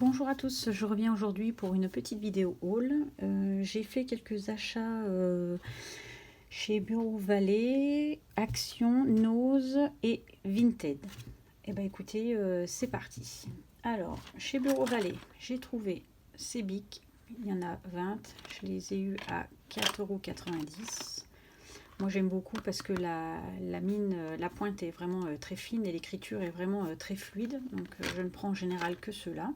Bonjour à tous, je reviens aujourd'hui pour une petite vidéo haul. J'ai fait quelques achats chez Bureau Vallée, Action, Nose et Vinted. Et ben écoutez, c'est parti. Alors, chez Bureau Vallée, j'ai trouvé ces bics. Il y en a 20. Je les ai eu à 4,90 €. Moi j'aime beaucoup parce que la mine, la pointe est vraiment très fine et l'écriture est vraiment très fluide. Donc je ne prends en général que ceux-là.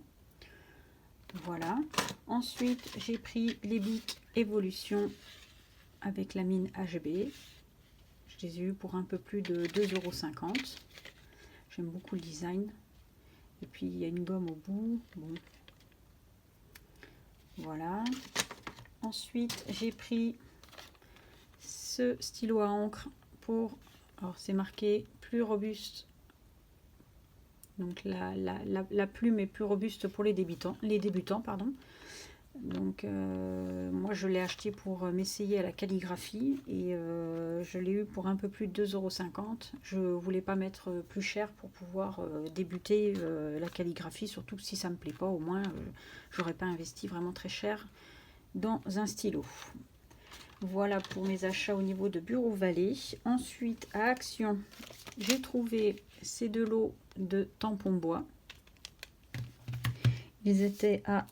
Voilà. Ensuite, j'ai pris les bics Evolution avec la mine HB. Je les ai eu pour un peu plus de 2,50 €. J'aime beaucoup le design. Et puis, il y a une gomme au bout. Bon. Voilà. Ensuite, j'ai pris ce stylo à encre pour... Alors, c'est marqué plus robuste. Donc, la plume est plus robuste pour les débutants, pardon. Donc moi je l'ai acheté pour m'essayer à la calligraphie et je l'ai eu pour un peu plus de 2,50 €. Je voulais pas mettre plus cher pour pouvoir débuter la calligraphie, surtout que si ça me plaît pas, au moins j'aurais pas investi vraiment très cher dans un stylo. Voilà pour mes achats au niveau de Bureau Vallée. Ensuite à Action, j'ai trouvé ces deux lots de tampons bois. Ils étaient à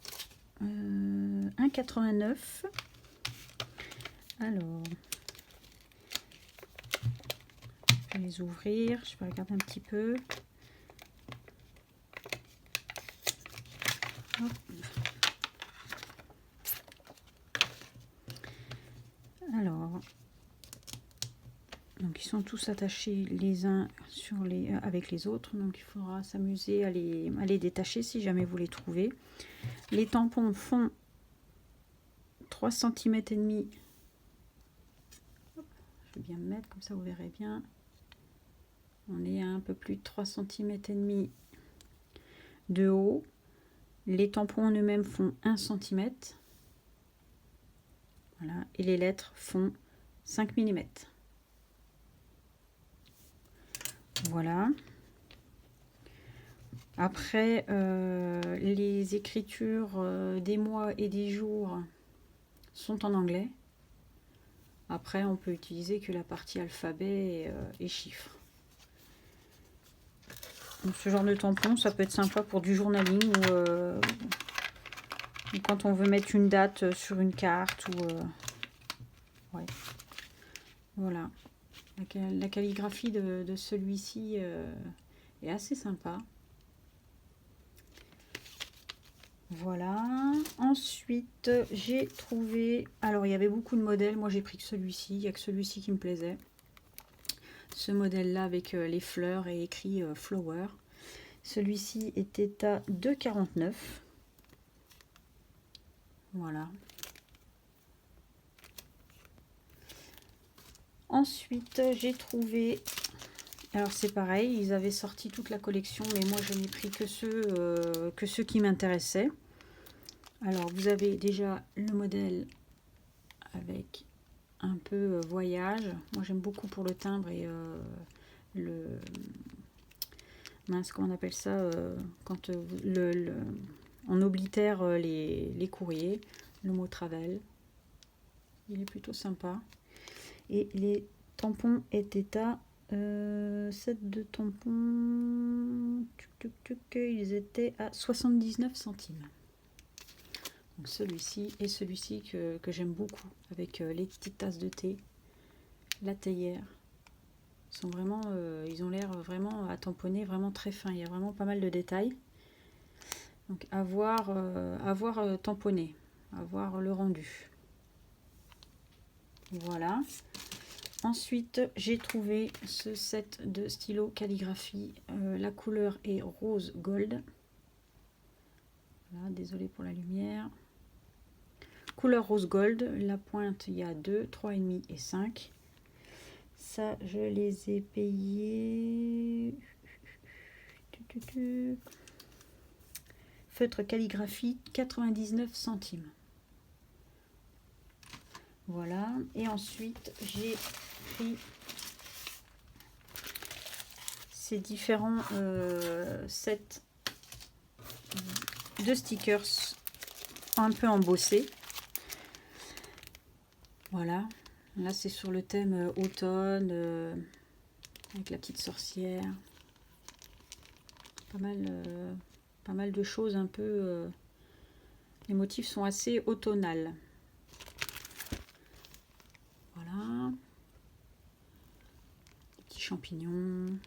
1,89 €. Alors, je vais les ouvrir, je vais regarder un petit peu. Hop. Alors, donc ils sont tous attachés les uns sur avec les autres, donc il faudra s'amuser à les détacher si jamais vous les trouvez. Les tampons font 3 cm et demi. Je vais bien me mettre comme ça, vous verrez bien. On est à un peu plus de 3 cm et demi de haut. Les tampons en eux-mêmes font 1 cm. Voilà, et les lettres font 5 mm. Voilà. Après, les écritures des mois et des jours sont en anglais. Après, on peut utiliser que la partie alphabet et chiffres. Donc, ce genre de tampon, ça peut être sympa pour du journaling ou quand on veut mettre une date sur une carte. Ouais. Voilà. La calligraphie de celui-ci est assez sympa. Voilà. Ensuite, j'ai trouvé... Alors, il y avait beaucoup de modèles. Moi, j'ai pris que celui-ci. Il n'y a que celui-ci qui me plaisait. Ce modèle-là avec les fleurs et écrit Flower. Celui-ci était à 2,49 €. Voilà. Ensuite, j'ai trouvé... Alors, c'est pareil. Ils avaient sorti toute la collection. Mais moi, je n'ai pris que ceux qui m'intéressaient. Alors, vous avez déjà le modèle avec un peu voyage. Moi, j'aime beaucoup pour le timbre et mince, comment on appelle ça quand on oblitère les courriers. Le mot travel. Il est plutôt sympa. Et les tampons étaient à 7 de tampons. Ils étaient à 79 centimes. Donc celui-ci et celui-ci que j'aime beaucoup avec les petites tasses de thé, la théière. Ils ont l'air vraiment à tamponner, vraiment très fin. Il y a vraiment pas mal de détails. Donc à voir tamponner, à voir le rendu. Voilà. Ensuite, j'ai trouvé ce set de stylos calligraphie. La couleur est rose gold. Voilà, désolé pour la lumière. Couleur rose gold. La pointe, il y a 2, 3,5 et 5. Ça, je les ai payés. Feutre calligraphie, 99 centimes. Voilà. Et ensuite, j'ai pris ces différents sets 2 stickers un peu embossés. Voilà, là c'est sur le thème automne, avec la petite sorcière. Pas mal de choses un peu... les motifs sont assez automnales. Voilà. Les petits champignons,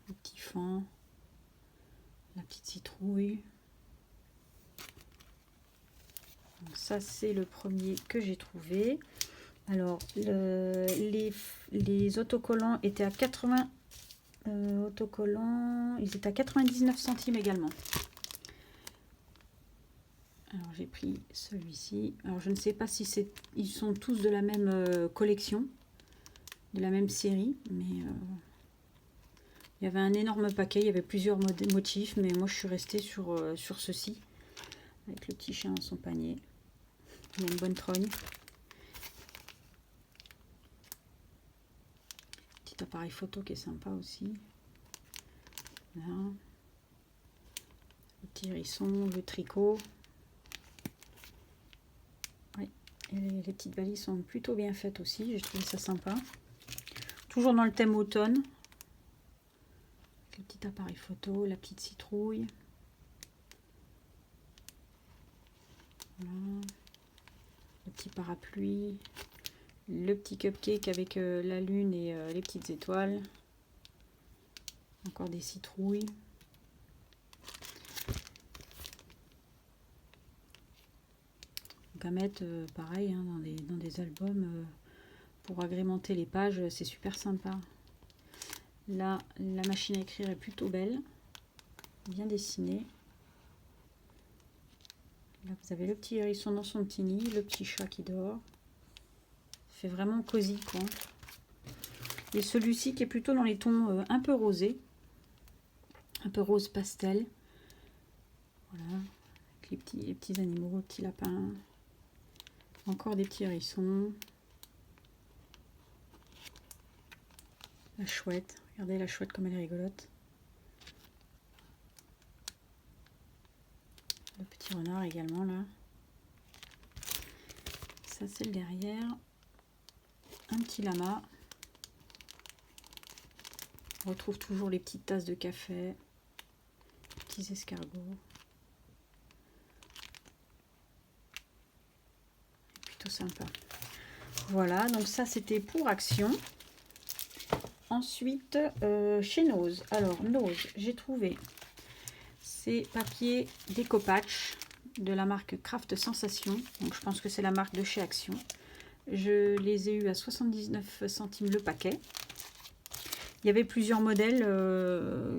le petit faon, la petite citrouille. Donc ça c'est le premier que j'ai trouvé. Alors les autocollants étaient à 80 autocollants, ils étaient à 99 centimes également. Alors j'ai pris celui-ci. Alors je ne sais pas si ils sont tous de la même collection, de la même série, mais il y avait un énorme paquet, il y avait plusieurs motifs, mais moi je suis restée sur ceci, avec le petit chien dans son panier. Il y a une bonne trogne. Petit appareil photo qui est sympa aussi. Là. Le petit hérisson, le tricot. Oui. Et les petites valises sont plutôt bien faites aussi, j'ai trouvé ça sympa. Toujours dans le thème automne. Le petit appareil photo, la petite citrouille. Voilà. Le petit parapluie. Le petit cupcake avec la lune et les petites étoiles. Encore des citrouilles. Donc à mettre pareil hein, dans des albums pour agrémenter les pages, c'est super sympa. Là, la machine à écrire est plutôt belle, bien dessinée. Là, vous avez le petit hérisson dans son petit nid, le petit chat qui dort. Fait vraiment cosy quoi. Et celui-ci qui est plutôt dans les tons un peu rosés, un peu rose pastel. Voilà, avec les petits animaux, les petits lapins. Encore des petits hérissons. La chouette, regardez la chouette comme elle est rigolote. Le petit renard également là. Ça c'est le derrière. Un petit lama. On retrouve toujours les petites tasses de café. Les petits escargots. Plutôt sympa. Voilà, donc ça c'était pour Action. Ensuite, chez Nose. Alors, Nose, j'ai trouvé ces papiers déco-patch de la marque Craft Sensation. Donc, je pense que c'est la marque de chez Action. Je les ai eu à 79 centimes le paquet. Il y avait plusieurs modèles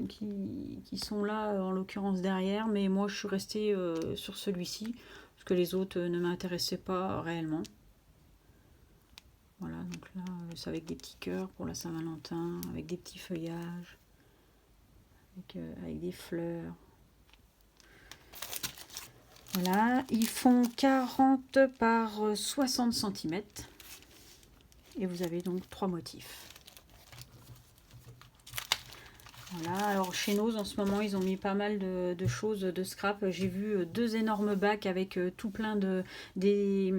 qui sont là, en l'occurrence derrière. Mais moi, je suis restée sur celui-ci. Parce que les autres ne m'intéressaient pas réellement. Voilà, donc là, c'est avec des petits cœurs pour la Saint-Valentin, avec des petits feuillages, avec des fleurs. Voilà, ils font 40 par 60 cm. Et vous avez donc 3 motifs. Voilà, alors chez Nose en ce moment ils ont mis pas mal de choses de scrap. J'ai vu 2 énormes bacs avec tout plein des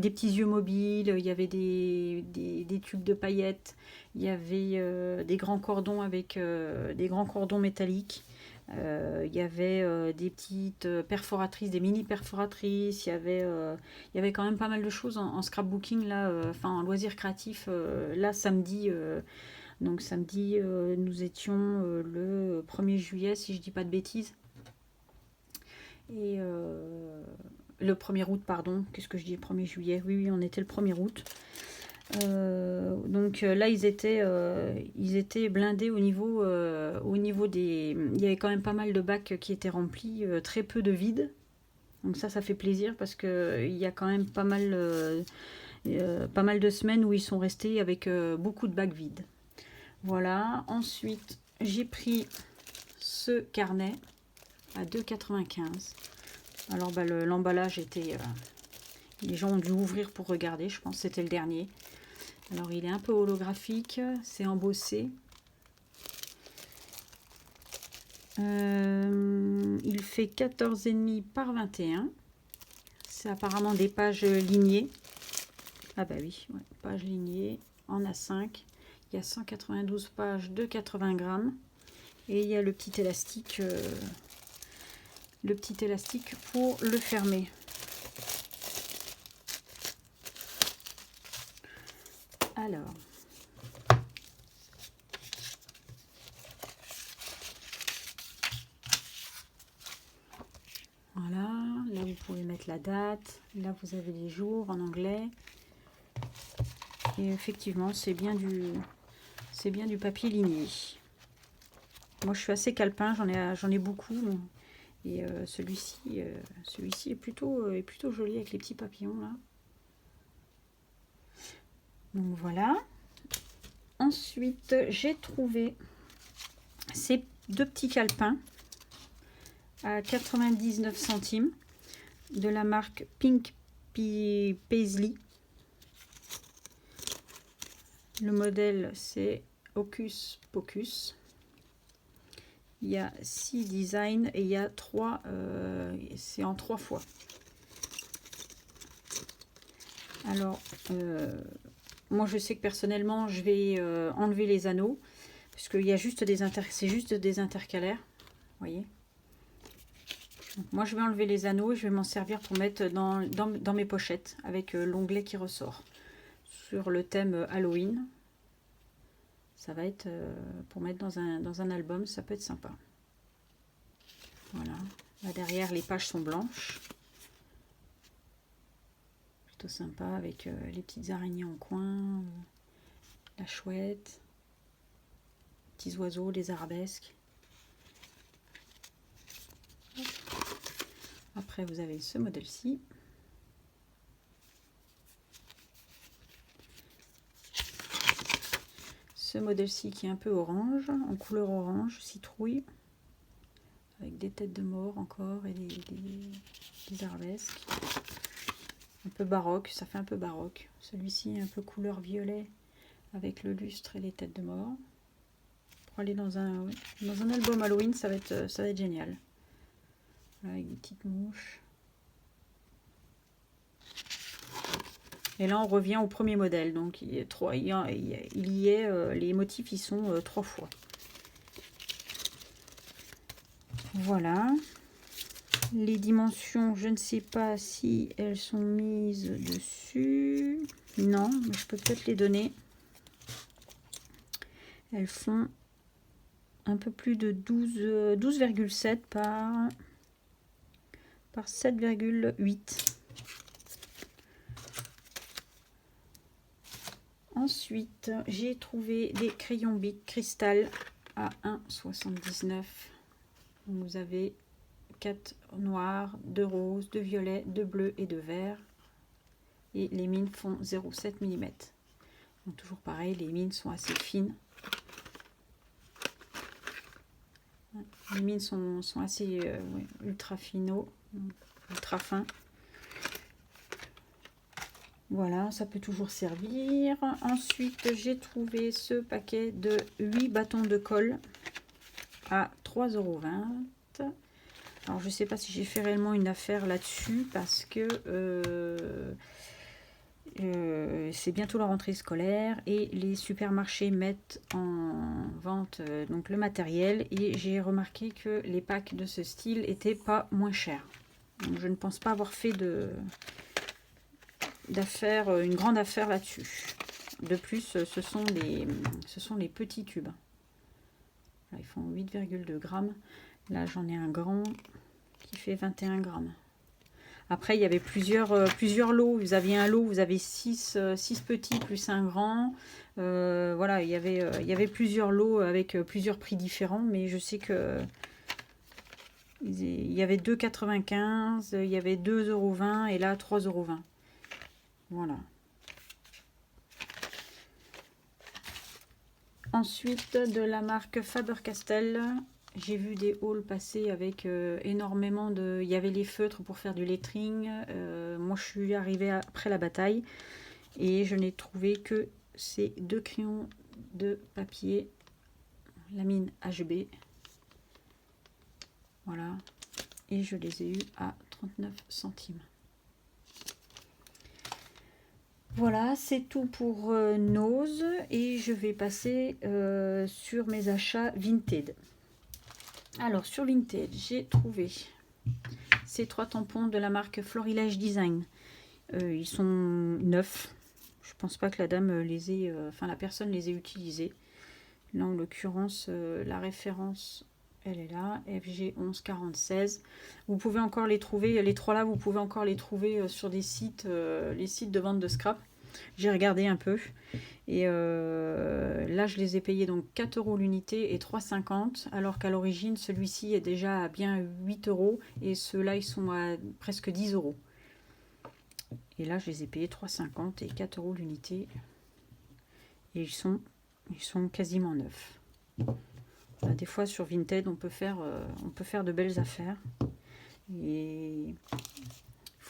petits yeux mobiles. Il y avait des tubes de paillettes. Il y avait des grands cordons avec des grands cordons métalliques. Il y avait des petites perforatrices, des mini perforatrices. Il y avait quand même pas mal de choses en scrapbooking là, enfin en loisir créatif là samedi. Donc samedi, nous étions le 1er juillet, si je dis pas de bêtises. Et le 1er août, pardon. Qu'est-ce que je dis, le 1er juillet? Oui, on était le 1er août. Donc là, ils étaient blindés au niveau des... Il y avait quand même pas mal de bacs qui étaient remplis, très peu de vides. Donc ça fait plaisir parce qu'il y a quand même pas mal de semaines où ils sont restés avec beaucoup de bacs vides. Voilà, ensuite j'ai pris ce carnet à 2,95 €. Alors l'emballage était... les gens ont dû ouvrir pour regarder, je pense que c'était le dernier. Alors il est un peu holographique, c'est embossé. Il fait 14,5 par 21. C'est apparemment des pages lignées. Ah bah oui, ouais, pages lignées en A5. Il y a 192 pages de 80 grammes. Et il y a le petit élastique pour le fermer. Alors, voilà, là vous pouvez mettre la date, là vous avez les jours en anglais. Et effectivement, c'est bien du papier ligné. Moi je suis assez calepin, j'en ai beaucoup. Et celui-ci est plutôt joli avec les petits papillons là. Donc voilà. Ensuite, j'ai trouvé ces deux petits calepins à 99 centimes de la marque Pink Paisley. Le modèle c'est Hocus Pocus. Il y a 6 designs et il y a 3, c'est en 3 fois. Alors, moi je sais que personnellement je vais enlever les anneaux, puisqu'il y a juste c'est juste des intercalaires, vous voyez. Donc, moi je vais enlever les anneaux et je vais m'en servir pour mettre dans mes pochettes, avec l'onglet qui ressort. Sur le thème Halloween, ça va être pour mettre dans un album, ça peut être sympa. Voilà, là derrière les pages sont blanches. Plutôt sympa avec les petites araignées en coin, la chouette, petits oiseaux, les arabesques. Après vous avez ce modèle-ci. Ce modèle-ci qui est un peu orange, en couleur orange, citrouille, avec des têtes de mort encore et des arabesques. Un peu baroque, ça fait un peu baroque. Celui-ci un peu couleur violet avec le lustre et les têtes de mort. Pour aller dans un album Halloween, ça va être génial. Avec des petites mouches. Et là on revient au premier modèle, donc il y est les motifs ils sont 3 fois. Voilà. Les dimensions, je ne sais pas si elles sont mises dessus. Non, mais je peux peut-être les donner. Elles font un peu plus de 12,7 par 7,8. Ensuite, j'ai trouvé des crayons Bic cristal à 1,79. Vous avez 4 noirs, 2 roses, 2 violets, 2 bleus et 2 verts. Et les mines font 0,7 mm. Donc toujours pareil, les mines sont assez fines. Les mines sont assez ouais, ultra finaux, ultra fins. Voilà, ça peut toujours servir. Ensuite, j'ai trouvé ce paquet de 8 bâtons de colle à 3,20 €. Alors, je ne sais pas si j'ai fait réellement une affaire là-dessus parce que c'est bientôt la rentrée scolaire et les supermarchés mettent en vente donc le matériel. Et j'ai remarqué que les packs de ce style n'étaient pas moins chers. Donc, je ne pense pas avoir fait une grande affaire là-dessus. De plus, ce sont les petits tubes. Là, ils font 8,2 grammes. Là, j'en ai un grand qui fait 21 grammes. Après, il y avait plusieurs lots. Vous aviez un lot, vous avez 6 petits plus un grand. Voilà, il y avait plusieurs lots avec plusieurs prix différents. Mais je sais que il y avait 2,95 €, il y avait 2,20 € et là 3,20 €. Voilà. Ensuite, de la marque Faber-Castell, j'ai vu des hauls passer avec énormément de... Il y avait les feutres pour faire du lettering. Moi, je suis arrivée après la bataille et je n'ai trouvé que ces 2 crayons de papier, la mine HB. Voilà. Et je les ai eus à 39 centimes. Voilà, c'est tout pour Nose. Et je vais passer sur mes achats Vinted. Alors, sur Vinted, j'ai trouvé ces 3 tampons de la marque Florilège Design. Ils sont neufs. Je pense pas que la dame les ait... enfin, la personne les ait utilisés. Là, en l'occurrence, la référence, elle est là. FG 1146. Vous pouvez encore les trouver. Les 3 là, vous pouvez encore les trouver sur des sites, les sites de vente de scrap. J'ai regardé un peu. Et là, je les ai payés donc 4 € l'unité et 3,50 €, alors qu'à l'origine, celui-ci est déjà à bien 8 € et ceux-là, ils sont à presque 10 €. Et là, je les ai payés 3,50 € et 4 € l'unité. Et ils sont quasiment neufs. Là, des fois, sur Vinted, on peut faire de belles affaires. Et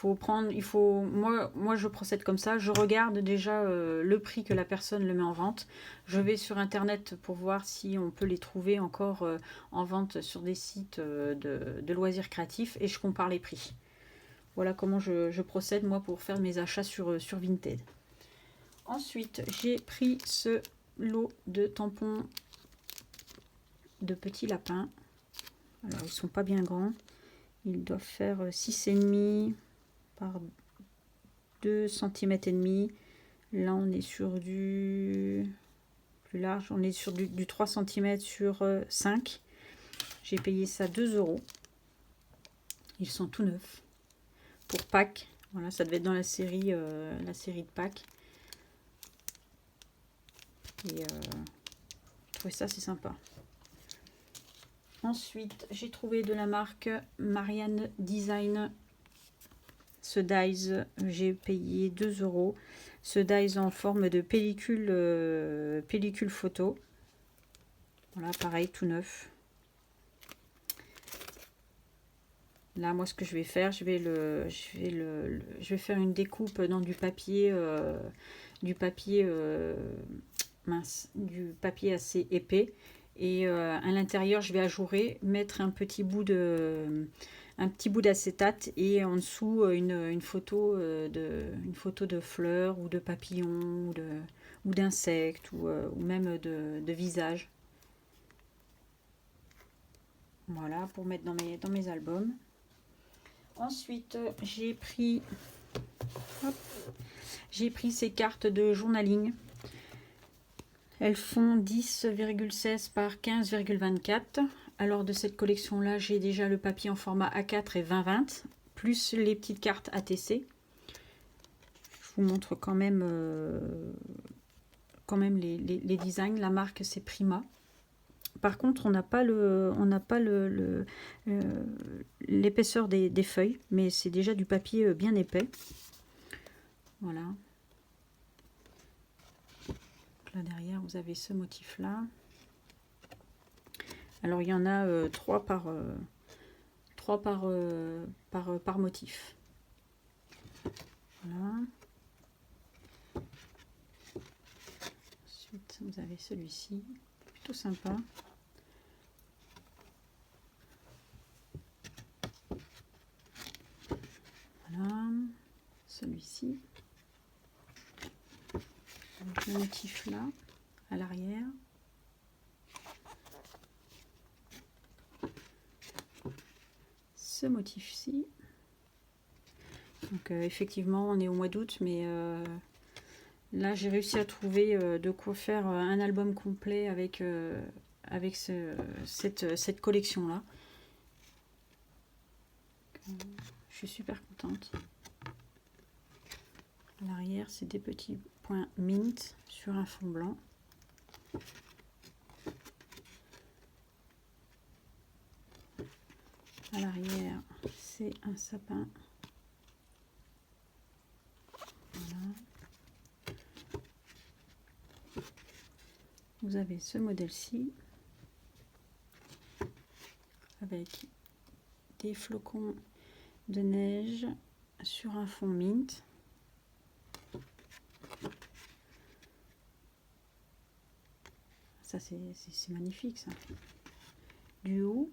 moi je procède comme ça, je regarde déjà le prix que la personne le met en vente. Je vais sur internet pour voir si on peut les trouver encore en vente sur des sites de loisirs créatifs et je compare les prix. Voilà comment je procède moi pour faire mes achats sur Vinted. Ensuite, j'ai pris ce lot de tampons de petits lapins. Alors, ils sont pas bien grands. Ils doivent faire 6,5 par 2 cm et demi. Là, on est sur du plus large. On est sur du 3 cm sur 5. J'ai payé ça 2 €. Ils sont tout neufs. Pour Pâques. Voilà, ça devait être dans la série de Pâques. Et je trouvais ça assez sympa. Ensuite, j'ai trouvé de la marque Marianne Design ce dies. J'ai payé 2 €. Ce dies en forme de pellicule photo. Voilà, pareil, tout neuf. Là, moi, ce que je vais faire, je vais faire une découpe dans du papier assez épais. Et à l'intérieur, je vais ajourer, mettre un petit bout d'acétate et en dessous une photo de fleurs ou de papillons ou d'insectes ou même de visages. Voilà, pour mettre dans mes albums. Ensuite, j'ai pris ces cartes de journaling. Elles font 10,16 par 15,24. Alors de cette collection-là, j'ai déjà le papier en format A4 et 20-20, plus les petites cartes ATC. Je vous montre quand même les designs. La marque, c'est Prima. Par contre, on n'a pas l'épaisseur des feuilles, mais c'est déjà du papier bien épais. Voilà. Là derrière, vous avez ce motif-là. Alors, il y en a 3 par motif. Voilà. Ensuite, vous avez celui-ci. Plutôt sympa. Voilà. Celui-ci. Avec le motif là, à l'arrière. Ce motif-ci. Donc effectivement, on est au mois d'août, mais là j'ai réussi à trouver de quoi faire un album complet avec cette collection-là. Je suis super contente. À l'arrière, c'est des petits points mint sur un fond blanc. À l'arrière, c'est un sapin. Voilà. Vous avez ce modèle-ci avec des flocons de neige sur un fond mint. Ça, c'est magnifique, ça. Du haut,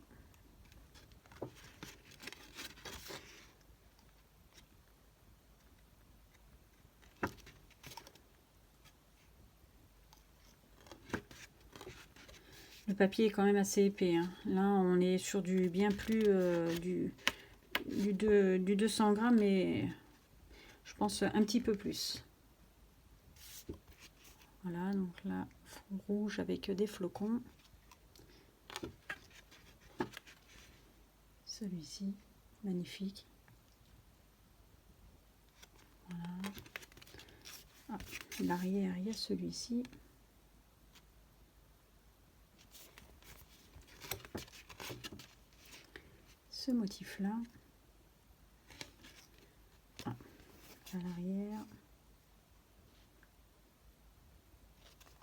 papier est quand même assez épais, hein. Là, on est sur du bien plus du 200 grammes, mais je pense un petit peu plus. Voilà, donc là, fond rouge avec des flocons. Celui-ci, magnifique. Voilà. Ah, l'arrière, il y a celui-ci. Ce motif-là. Ah, à l'arrière.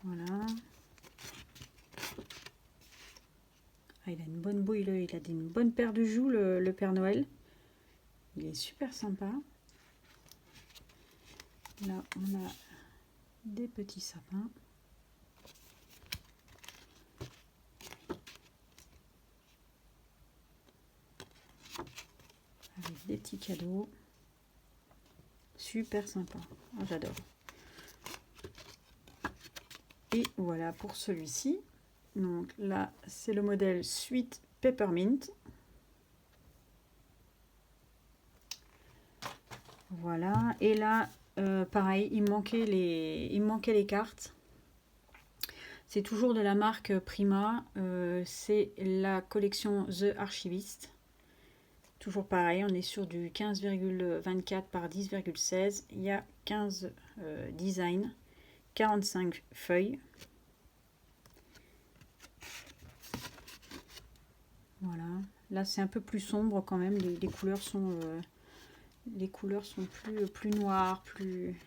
Voilà. Ah, il a une bonne bouille, il a une bonne paire de joues, le Père Noël. Il est super sympa. Là, on a des petits sapins. Avec des petits cadeaux. Super sympa. Oh, j'adore. Et voilà pour celui-ci. Donc là, c'est le modèle Sweet Peppermint. Voilà. Et là, pareil, il me manquait les cartes. C'est toujours de la marque Prima. C'est la collection The Archivist. Toujours pareil, on est sur du 15,24 par 10,16. Il y a 15 designs, 45 feuilles. Voilà. Là, c'est un peu plus sombre quand même. Les couleurs sont plus noires, plus...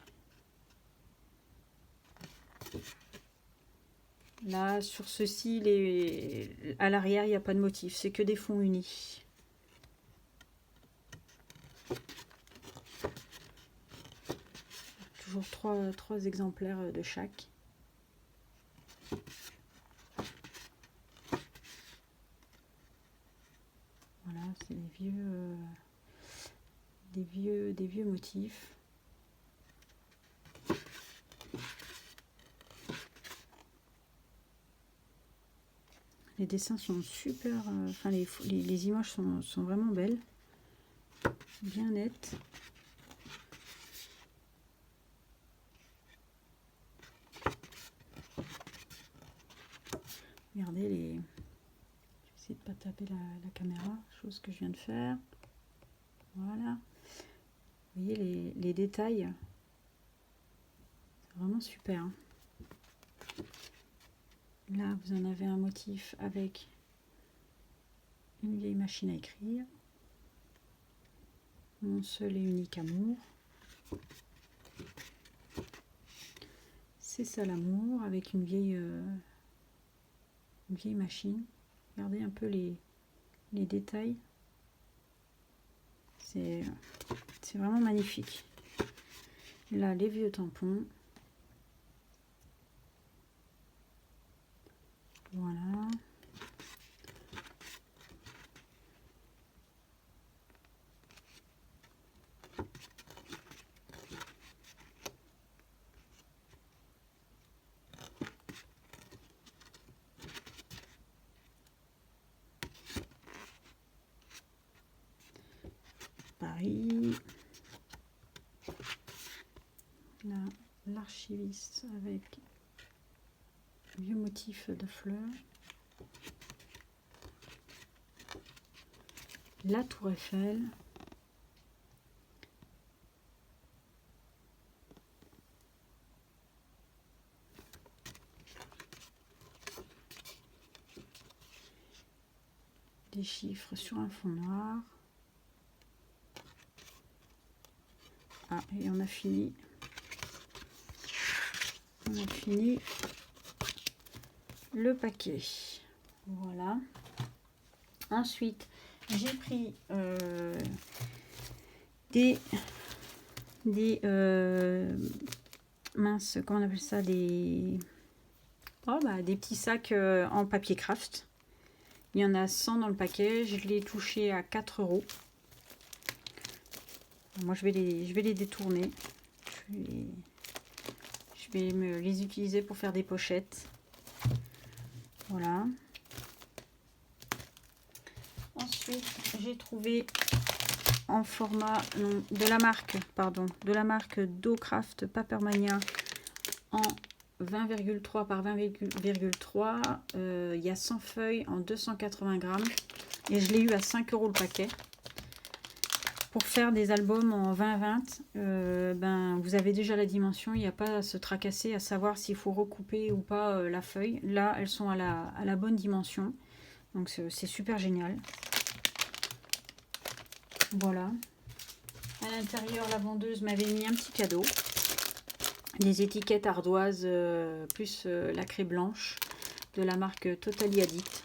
Là, sur ceci, à l'arrière, il n'y a pas de motif. C'est que des fonds unis. Toujours trois exemplaires de chaque. Voilà, c'est des vieux motifs. Les dessins sont super, enfin les images sont vraiment belles, bien nettes. Regardez je vais essayer de pas taper la caméra, chose que je viens de faire. Voilà. Vous voyez les détails, c'est vraiment super. Hein. Là, vous en avez un motif avec une vieille machine à écrire. Mon seul et unique amour. C'est ça l'amour, avec une vieille machine. Regardez un peu les détails. C'est vraiment magnifique. Là, les vieux tampons. Voilà. Paris. Là, l'archiviste avec vieux motif de fleurs. La Tour Eiffel. Des chiffres sur un fond noir. Ah, et on a fini. On a fini le paquet. Voilà. Ensuite, j'ai pris mince, comment on appelle ça, des petits sacs en papier craft. Il y en a 100 dans le paquet. Je l'ai touché à 4 €. Moi, je vais les détourner. Je vais me les utiliser pour faire des pochettes. Voilà. j'ai trouvé en format de la marque Docraft Papermania en 20,3 par 20,3. Il y a 100 feuilles en 280 grammes et je l'ai eu à 5 € le paquet. Pour faire des albums en 20-20, ben, vous avez déjà la dimension, il n'y a pas à se tracasser à savoir s'il faut recouper ou pas la feuille. Là, elles sont à la bonne dimension, donc c'est super génial. Voilà. À l'intérieur, la vendeuse m'avait mis un petit cadeau. Des étiquettes ardoises plus la craie blanche de la marque Totally Addict.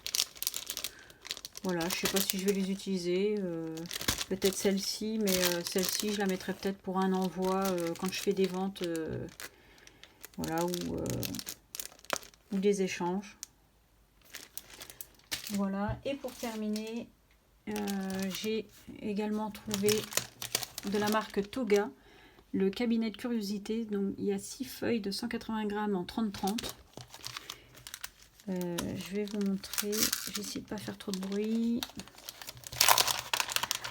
Voilà, je ne sais pas si je vais les utiliser. Peut-être celle-ci, mais celle-ci, je la mettrai peut-être pour un envoi quand je fais des ventes, voilà, ou des échanges. Voilà, et pour terminer, j'ai également trouvé de la marque Toga, le cabinet de curiosité. Donc il y a 6 feuilles de 180 grammes en 30-30. Je vais vous montrer, j'essaie de pas faire trop de bruit.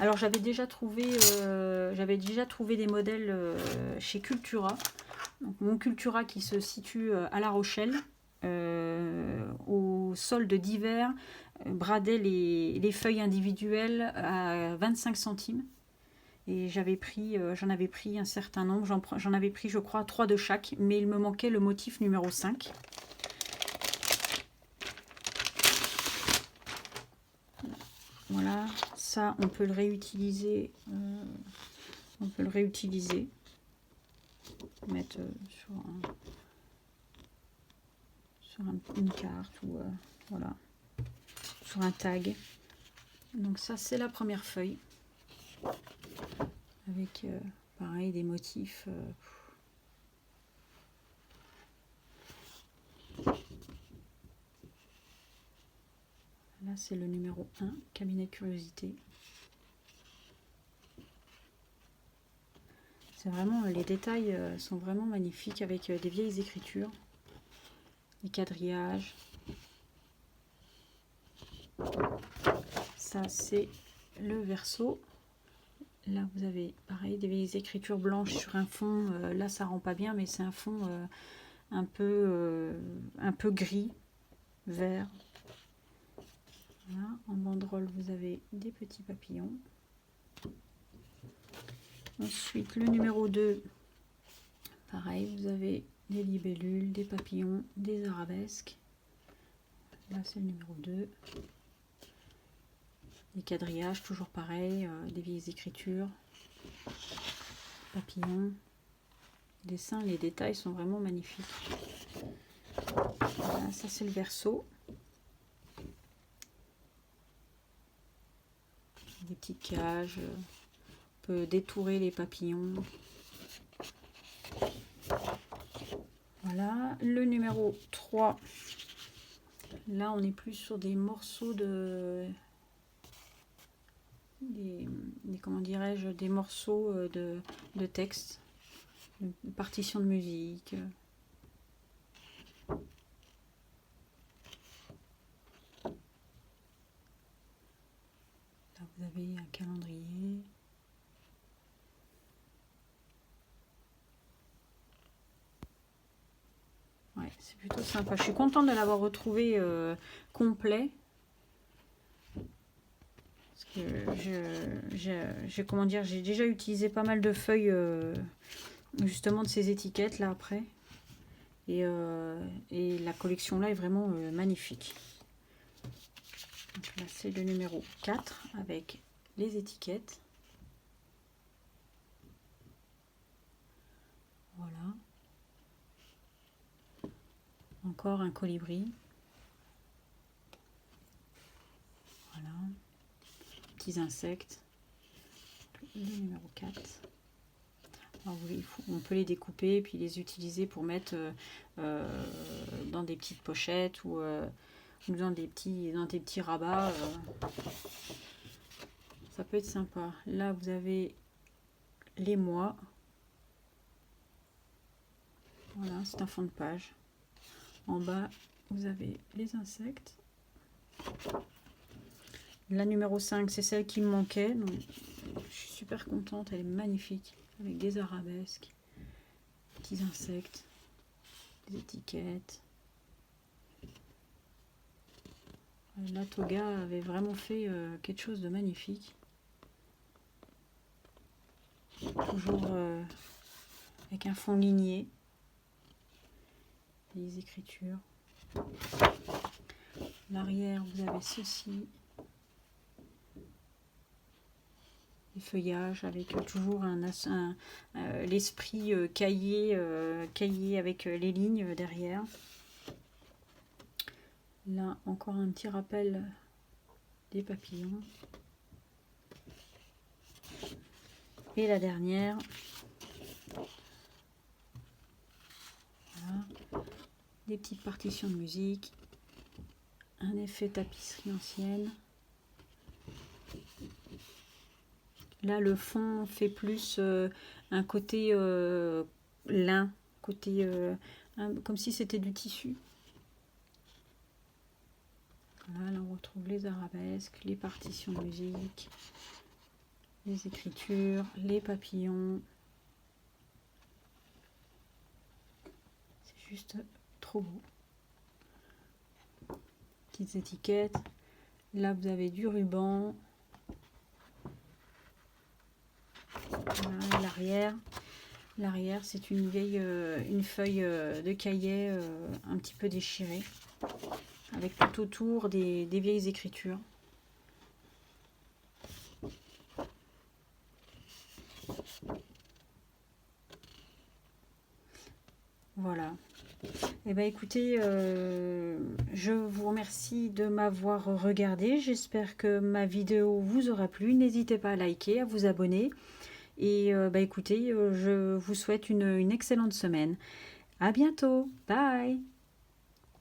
Alors j'avais déjà trouvé des modèles chez Cultura. Donc, mon Cultura qui se situe à La Rochelle, au solde d'hiver, bradait les feuilles individuelles à 25 centimes. Et j'en avais pris un certain nombre, j'en avais pris je crois 3 de chaque, mais il me manquait le motif numéro 5. Voilà, ça on peut le réutiliser, mettre sur une carte ou voilà, sur un tag. Donc ça c'est la première feuille avec pareil des motifs. Là c'est le numéro 1, cabinet de curiosité. C'est vraiment, les détails sont vraiment magnifiques avec des vieilles écritures, les quadrillages. Ça c'est le verso. Là vous avez pareil des vieilles écritures blanches sur un fond. Là ça rend pas bien, mais c'est un fond un peu gris, vert. Voilà. En banderole vous avez des petits papillons. Ensuite le numéro 2, pareil, vous avez des libellules, des papillons, des arabesques. Là c'est le numéro 2. Des quadrillages, toujours pareil, des vieilles écritures, papillons, dessins, les détails sont vraiment magnifiques. Voilà, ça c'est le verso. Des petites cages, on peut détourer les papillons. Voilà, le numéro 3. Là on est plus sur des morceaux comment dirais-je, des morceaux de texte, une partition de musique. Là vous avez un calendrier. Ouais, c'est plutôt sympa. Je suis contente de l'avoir retrouvé complet. J'ai comment dire, j'ai déjà utilisé pas mal de feuilles justement de ces étiquettes là après, et la collection là est vraiment magnifique. Donc là c'est le numéro 4 avec les étiquettes. Voilà, encore un colibri. Voilà, petits insectes. Le numéro 4. Alors, on peut les découper et puis les utiliser pour mettre dans des petites pochettes ou dans des petits rabats. Ça peut être sympa. Là vous avez les mois. Voilà, c'est un fond de page. En bas vous avez les insectes. La numéro 5, c'est celle qui me manquait. Donc, je suis super contente, elle est magnifique. Avec des arabesques, petits insectes, des étiquettes. La Toga avait vraiment fait quelque chose de magnifique. Toujours avec un fond ligné. Les écritures. L'arrière, vous avez ceci. Les feuillages avec toujours l'esprit cahier avec les lignes derrière. Là, encore un petit rappel des papillons. Et la dernière. Voilà. Des petites partitions de musique. Un effet tapisserie ancienne. Là, le fond fait plus un côté lin, côté comme si c'était du tissu. Voilà, là, on retrouve les arabesques, les partitions de musique, les écritures, les papillons. C'est juste trop beau. Petites étiquettes. Là, vous avez du ruban. Voilà, l'arrière. L'arrière, c'est une feuille de cahier un petit peu déchirée, avec tout autour des vieilles écritures. Voilà. Eh bien, écoutez, je vous remercie de m'avoir regardé. J'espère que ma vidéo vous aura plu. N'hésitez pas à liker, à vous abonner. Et écoutez, je vous souhaite une excellente semaine. À bientôt. Bye.